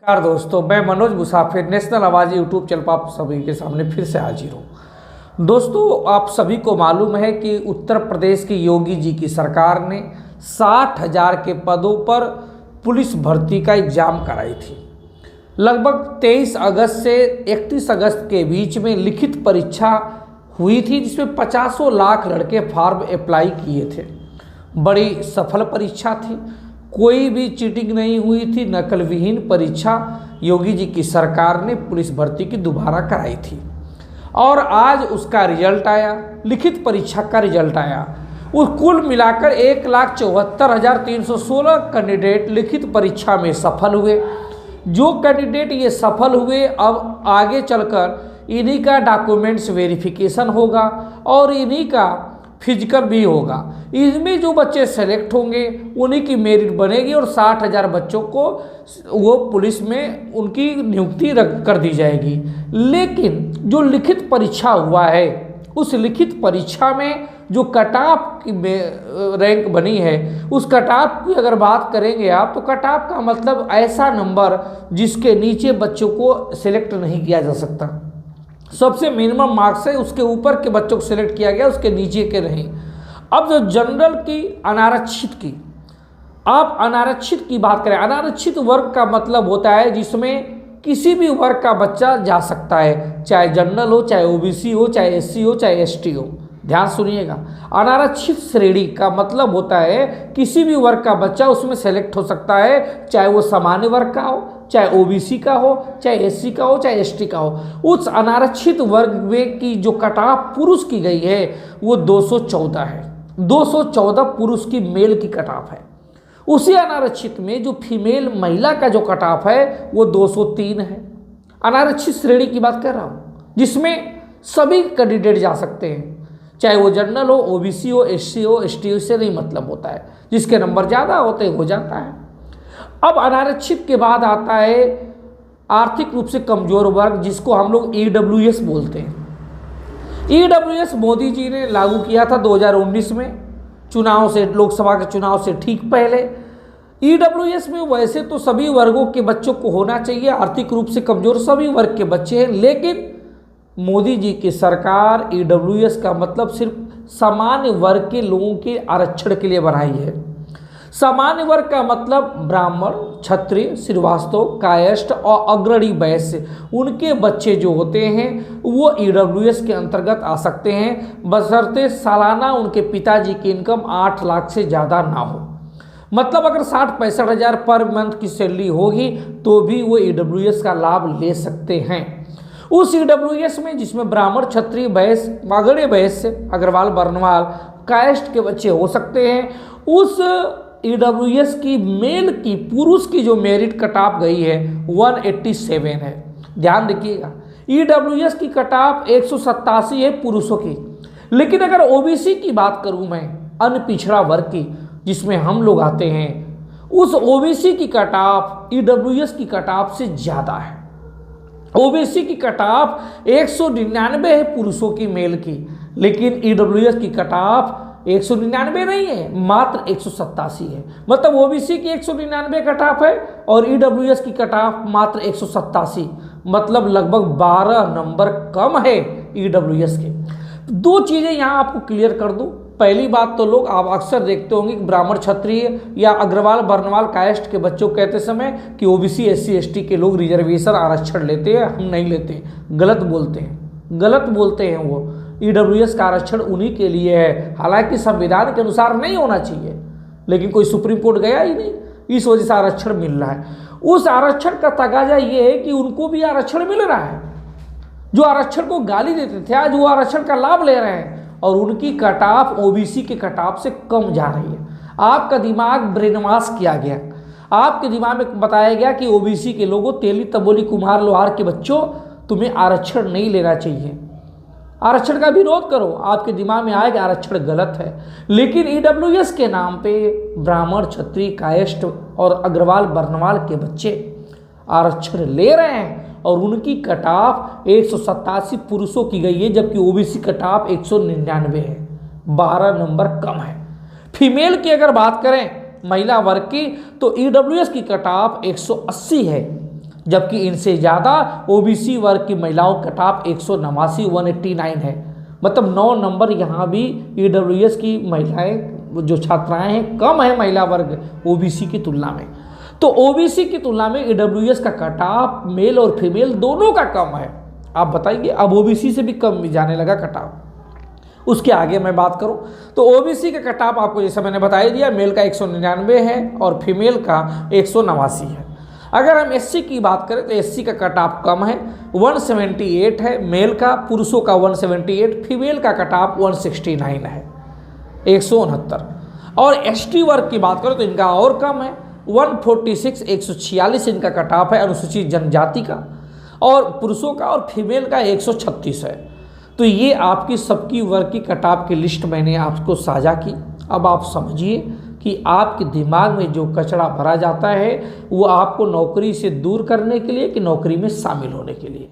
नमस्कार दोस्तों, मैं मनोज मुसाफिर नेशनल आवाज़ यूट्यूब चैनल पर आप सभी के सामने फिर से हाजिर हूँ। दोस्तों, आप सभी को मालूम है कि उत्तर प्रदेश की योगी जी की सरकार ने 60,000 के पदों पर पुलिस भर्ती का एग्ज़ाम कराई थी। लगभग 23 अगस्त से 31 अगस्त के बीच में लिखित परीक्षा हुई थी, जिसमें 50 लाख लड़के फॉर्म अप्लाई किए थे। बड़ी सफल परीक्षा थी, कोई भी चीटिंग नहीं हुई थी। नकल विहीन परीक्षा योगी जी की सरकार ने पुलिस भर्ती की दोबारा कराई थी और आज उसका रिजल्ट आया, लिखित परीक्षा का रिजल्ट आया। उस कुल मिलाकर 1,74,316 कैंडिडेट लिखित परीक्षा में सफल हुए। जो कैंडिडेट ये सफल हुए, अब आगे चलकर इन्हीं का डॉक्यूमेंट्स वेरिफिकेशन होगा और इन्हीं का फिजिकल भी होगा। इसमें जो बच्चे सेलेक्ट होंगे उन्हीं की मेरिट बनेगी और 60,000 बच्चों को वो पुलिस में उनकी नियुक्ति कर दी जाएगी। लेकिन जो लिखित परीक्षा हुआ है, उस लिखित परीक्षा में जो कट ऑफ की रैंक बनी है, उस कट ऑफ की अगर बात करेंगे आप, तो कट ऑफ का मतलब ऐसा नंबर जिसके नीचे बच्चों को सिलेक्ट नहीं किया जा सकता। सबसे मिनिमम मार्क्स है, उसके ऊपर के बच्चों को सिलेक्ट किया गया, उसके नीचे के नहीं। अब जो जनरल की अनारक्षित की, आप अनारक्षित की बात करें, अनारक्षित वर्ग का मतलब होता है जिसमें किसी भी वर्ग का बच्चा जा सकता है, चाहे जनरल हो, चाहे ओबीसी हो, चाहे एससी हो, चाहे एसटी हो। ध्यान सुनिएगा, अनारक्षित श्रेणी का मतलब होता है किसी भी वर्ग का बच्चा उसमें सेलेक्ट हो सकता है, चाहे वो सामान्य वर्ग का हो, चाहे ओबीसी का हो, चाहे एससी का हो, चाहे एसटी का हो। उस अनारक्षित वर्ग में की जो कट ऑफ पुरुष की गई है वो 214 है। 214 पुरुष की मेल की कट ऑफ है। उसी अनारक्षित में जो फीमेल महिला का जो कट ऑफ है वो 203 है। अनारक्षित श्रेणी की बात कर रहा हूँ, जिसमें सभी कैंडिडेट जा सकते हैं, चाहे वो जनरल हो, ओबीसी हो, एससी हो, एसटी से नहीं मतलब होता है। जिसके नंबर ज़्यादा होते हैं हो जाता है। अब अनारक्षित के बाद आता है आर्थिक रूप से कमजोर वर्ग, जिसको हम लोग ईडब्ल्यूएस बोलते हैं। ईडब्ल्यूएस मोदी जी ने लागू किया था 2019 में, चुनाव से, लोकसभा के चुनाव से ठीक पहले। ईडब्ल्यूएस में वैसे तो सभी वर्गों के बच्चों को होना चाहिए, आर्थिक रूप से कमजोर सभी वर्ग के बच्चे हैं, लेकिन मोदी जी की सरकार ईडब्ल्यूएस का मतलब सिर्फ सामान्य वर्ग के लोगों के आरक्षण के लिए बनाई है। सामान्य वर्ग का मतलब ब्राह्मण, क्षत्रिय, श्रीवास्तव, कायस्थ और अग्रणी वैश्य, उनके बच्चे जो होते हैं वो ईडब्ल्यूएस के अंतर्गत आ सकते हैं, बशर्ते सालाना उनके पिताजी की इनकम 8 लाख से ज़्यादा ना हो। मतलब अगर 60-65 हज़ार पर मंथ की सैलरी होगी तो भी वो ईडब्ल्यूएस का लाभ ले सकते हैं। उस ईडब्ल्यूएस में जिसमें ब्राह्मण, क्षत्रिय, वैश्य, अग्रणी वैश्य, अग्रवाल, वर्णवाल, कायस्थ के बच्चे हो सकते हैं, उस ईडब्ल्यूएस की मेल की, पुरुष की जो मेरिट कट ऑफ गई है 187 है। ध्यान रखिएगा, ईडब्ल्यूएस की कट ऑफ 187 है पुरुषों की। लेकिन अगर ओबीसी की बात करूं मैं, अन्य पिछड़ा वर्ग की, जिसमें हम लोग आते हैं, उस ओबीसी की कट ऑफ ईडब्ल्यूएस की कट ऑफ से ज़्यादा है। ओबीसी की कट ऑफ 199 है पुरुषों की मेल की, लेकिन ईडब्ल्यूएस की कट ऑफ 199 नहीं है, मात्र 187 है। मतलब ओबीसी की 199 कट ऑफ है और ईडब्ल्यूएस की कट ऑफ मात्र 187, मतलब लगभग 12 नंबर कम है ईडब्ल्यूएस के। दो चीज़ें यहाँ आपको क्लियर कर दूँ। पहली बात तो लोग आप अक्सर देखते होंगे कि ब्राह्मण, क्षत्रिय या अग्रवाल, वर्णवाल, कायस्थ के बच्चों को कहते समय कि ओबीसी, एससी, एसटी के लोग रिजर्वेशन आरक्षण लेते हैं, हम नहीं लेते। गलत बोलते हैं, गलत बोलते हैं। वो ईडब्ल्यूएस का आरक्षण उन्हीं के लिए है, हालांकि संविधान के अनुसार नहीं होना चाहिए, लेकिन कोई सुप्रीम कोर्ट गया ही नहीं, इस वजह से आरक्षण मिल रहा है। उस आरक्षण का तगाजा ये है कि उनको भी आरक्षण मिल रहा है। जो आरक्षण को गाली देते थे आज वो आरक्षण का लाभ ले रहे हैं और उनकी कट ऑफ ओबीसी के कट ऑफ से कम जा रही है। आपका दिमाग ब्रेनवाश किया गया, आपके दिमाग में बताया गया कि ओबीसी के लोगों, तेली, तबोली, कुम्हार, लोहार के बच्चों, तुम्हें आरक्षण नहीं लेना चाहिए, आरक्षण का विरोध करो। आपके दिमाग में आएगा आरक्षण गलत है। लेकिन ईडब्ल्यूएस के नाम पे ब्राह्मण, क्षत्रिय, कायस्थ और अग्रवाल, वर्णवाल के बच्चे आरक्षण ले रहे हैं और उनकी कट ऑफ 187 पुरुषों की गई है, जबकि ओबीसी कट ऑफ 199 है, 12 नंबर कम है। फीमेल की अगर बात करें, महिला वर्ग की, तो ईडब्ल्यूएस की कट ऑफ 180 है, जबकि इनसे ज़्यादा ओबीसी वर्ग की महिलाओं का कट ऑफ 189 है। मतलब 9 नंबर यहाँ भी ईडब्ल्यूएस की महिलाएं जो छात्राएं हैं कम है महिला वर्ग ओबीसी की तुलना में। तो ओबीसी की तुलना में ईडब्ल्यूएस का कट ऑफ मेल और फीमेल दोनों का कम है। आप बताइए, अब ओबीसी से भी कम जाने लगा कट ऑफ। उसके आगे मैं बात करूं तो ओबीसी का कट ऑफ आपको जैसा मैंने बता ही दिया, मेल का 199 है और फीमेल का 189 है। अगर हम एससी की बात करें तो एससी का कट ऑफ कम है, 178 है मेल का, पुरुषों का 178, फीमेल का कट ऑफ 169 है, 169। और एसटी वर्ग की बात करें तो इनका और कम है, 146, 146 इनका कट ऑफ है अनुसूचित जनजाति का, और पुरुषों का और फीमेल का 136 है। तो ये आपकी सबकी वर्ग की कट ऑफ की लिस्ट मैंने आपको साझा की। अब आप समझिए कि आपके दिमाग में जो कचरा भरा जाता है वो आपको नौकरी से दूर करने के लिए कि नौकरी में शामिल होने के लिए।